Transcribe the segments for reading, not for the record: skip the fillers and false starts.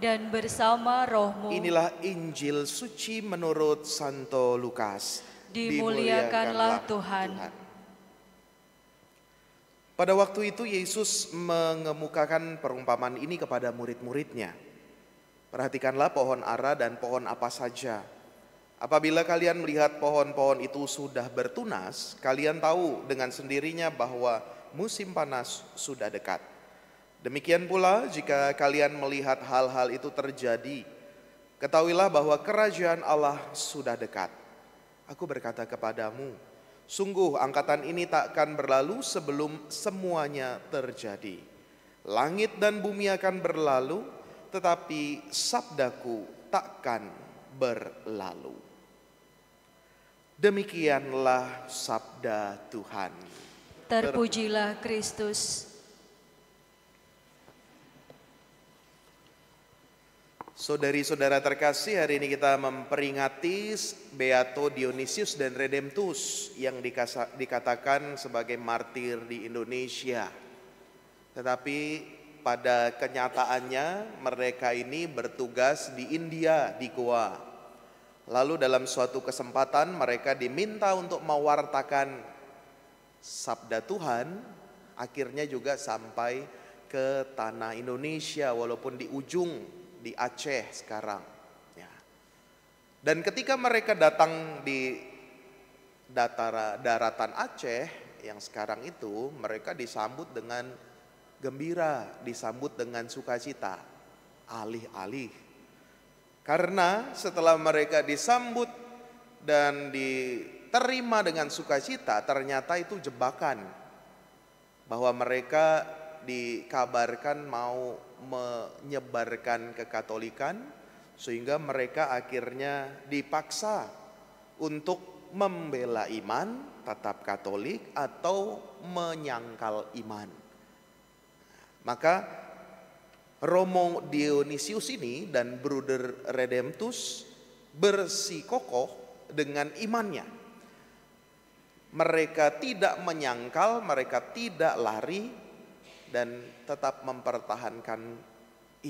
dan bersama rohmu. Inilah Injil suci menurut Santo Lukas. Dimuliakanlah Tuhan. Pada waktu itu Yesus mengemukakan perumpamaan ini kepada murid-muridnya. Perhatikanlah pohon ara dan pohon apa saja. Apabila kalian melihat pohon-pohon itu sudah bertunas, kalian tahu dengan sendirinya bahwa musim panas sudah dekat. Demikian pula jika kalian melihat hal-hal itu terjadi, ketahuilah bahwa kerajaan Allah sudah dekat. Aku berkata kepadamu, sungguh angkatan ini takkan berlalu sebelum semuanya terjadi. Langit dan bumi akan berlalu, tetapi sabdaku takkan berlalu. Demikianlah sabda Tuhan. Terpujilah Kristus. Saudari-saudara terkasih, hari ini kita memperingati Beato Dionysius dan Redemptus yang dikatakan sebagai martir di Indonesia. Tetapi pada kenyataannya mereka ini bertugas di India, di Goa. Lalu dalam suatu kesempatan mereka diminta untuk mewartakan sabda Tuhan, akhirnya juga sampai ke tanah Indonesia walaupun di ujung, di Aceh sekarang ya. Dan ketika mereka datang di daratan Aceh yang sekarang itu, mereka disambut dengan gembira, disambut dengan sukacita, alih-alih. Karena setelah mereka disambut dan diterima dengan sukacita, ternyata itu jebakan, bahwa mereka dikabarkan mau menyebarkan kekatolikan, sehingga mereka akhirnya dipaksa untuk membela iman tetap Katolik atau menyangkal iman. Maka Romo Dionysius ini dan Bruder Redemptus bersikokoh dengan imannya. Mereka tidak menyangkal, mereka tidak lari, dan tetap mempertahankan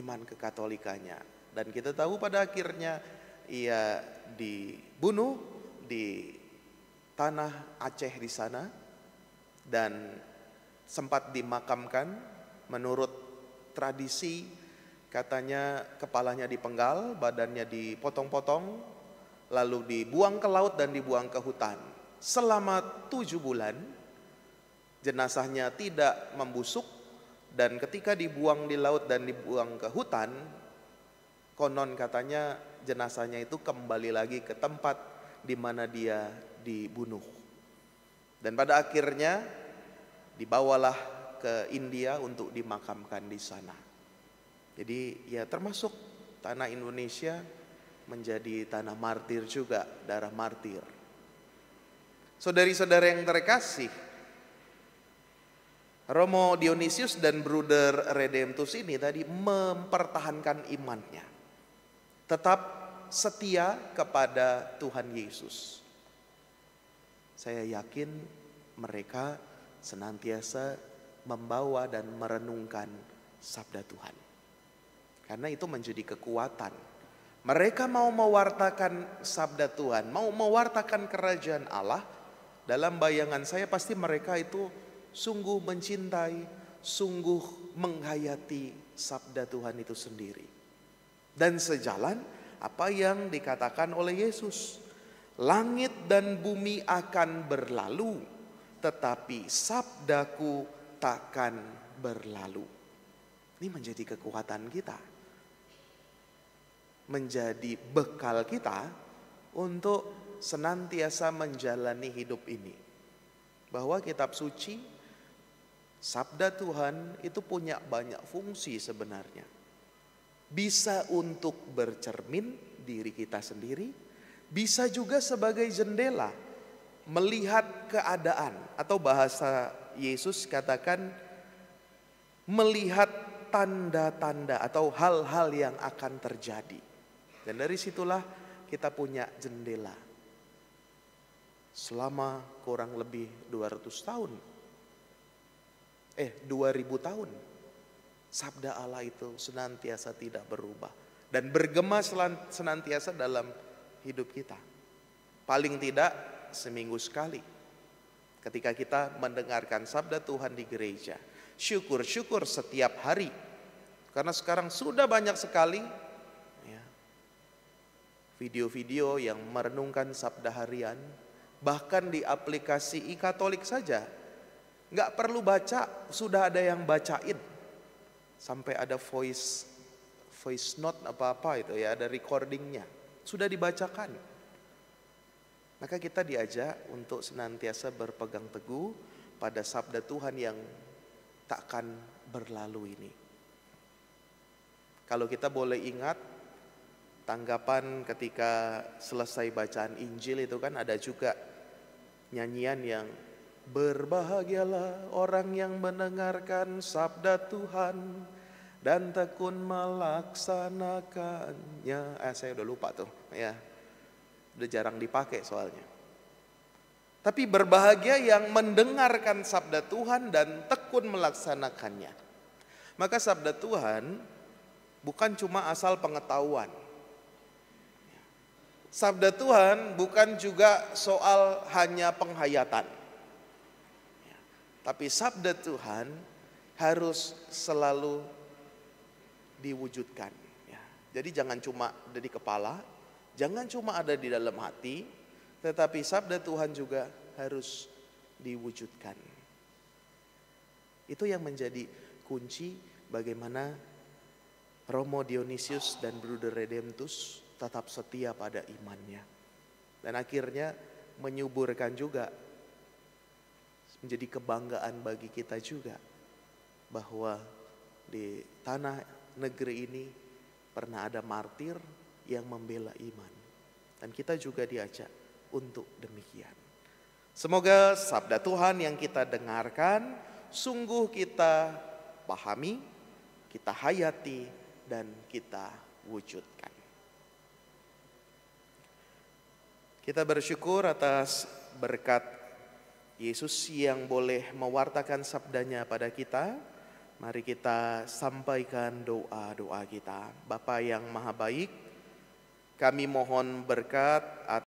iman kekatolikannya. Dan kita tahu pada akhirnya ia dibunuh di tanah Aceh di sana dan sempat dimakamkan. Menurut tradisi katanya kepalanya dipenggal, badannya dipotong-potong, lalu dibuang ke laut dan dibuang ke hutan. Selama 7 bulan jenazahnya tidak membusuk. Dan ketika dibuang di laut dan dibuang ke hutan, konon katanya jenazahnya itu kembali lagi ke tempat di mana dia dibunuh. Dan pada akhirnya dibawalah ke India untuk dimakamkan di sana. Jadi ya termasuk tanah Indonesia menjadi tanah martir juga, darah martir. Saudari-saudara yang terkasih, Romo Dionysius dan Bruder Redemptus ini tadi mempertahankan imannya, tetap setia kepada Tuhan Yesus. Saya yakin mereka senantiasa membawa dan merenungkan sabda Tuhan, karena itu menjadi kekuatan. Mereka mau mewartakan sabda Tuhan, mau mewartakan kerajaan Allah. Dalam bayangan saya pasti mereka itu sungguh mencintai, sungguh menghayati sabda Tuhan itu sendiri. Dan sejalan apa yang dikatakan oleh Yesus, langit dan bumi akan berlalu, tetapi sabdaku takkan berlalu. Ini menjadi kekuatan kita, menjadi bekal kita untuk senantiasa menjalani hidup ini. Bahwa kitab suci, sabda Tuhan itu punya banyak fungsi sebenarnya. Bisa untuk bercermin diri kita sendiri, bisa juga sebagai jendela melihat keadaan, atau bahasa Yesus katakan melihat tanda-tanda atau hal-hal yang akan terjadi. Dan dari situlah kita punya jendela. Selama kurang lebih 2000 tahun Sabda Allah itu senantiasa tidak berubah dan bergema senantiasa dalam hidup kita. Paling tidak seminggu sekali ketika kita mendengarkan sabda Tuhan di gereja. Syukur-syukur setiap hari. Karena sekarang sudah banyak sekali ya, video-video yang merenungkan sabda harian. Bahkan di aplikasi e-Katolik saja, nggak perlu baca, sudah ada yang bacain. Sampai ada voice note apa-apa itu ya, ada recordingnya, sudah dibacakan. Maka kita diajak untuk senantiasa berpegang teguh pada sabda Tuhan yang takkan berlalu ini. Kalau kita boleh ingat, tanggapan ketika selesai bacaan Injil itu kan ada juga nyanyian yang berbahagialah orang yang mendengarkan sabda Tuhan dan tekun melaksanakannya. Saya udah lupa tuh ya. Udah jarang dipakai soalnya. Tapi berbahagia yang mendengarkan sabda Tuhan dan tekun melaksanakannya. Maka sabda Tuhan bukan cuma asal pengetahuan. Sabda Tuhan bukan juga soal hanya penghayatan. Tapi sabda Tuhan harus selalu diwujudkan. Jadi jangan cuma ada di kepala, jangan cuma ada di dalam hati, tetapi sabda Tuhan juga harus diwujudkan. Itu yang menjadi kunci bagaimana Romo Dionysius dan Bruder Redemptus tetap setia pada imannya. Dan akhirnya menyuburkan juga, menjadi kebanggaan bagi kita juga, bahwa di tanah negeri ini pernah ada martir yang membela iman. Dan kita juga diajak untuk demikian. Semoga sabda Tuhan yang kita dengarkan sungguh kita pahami, kita hayati, dan kita wujudkan. Kita bersyukur atas berkat Yesus yang boleh mewartakan sabdanya pada kita. Mari kita sampaikan doa-doa kita. Bapa yang Maha Baik, kami mohon berkat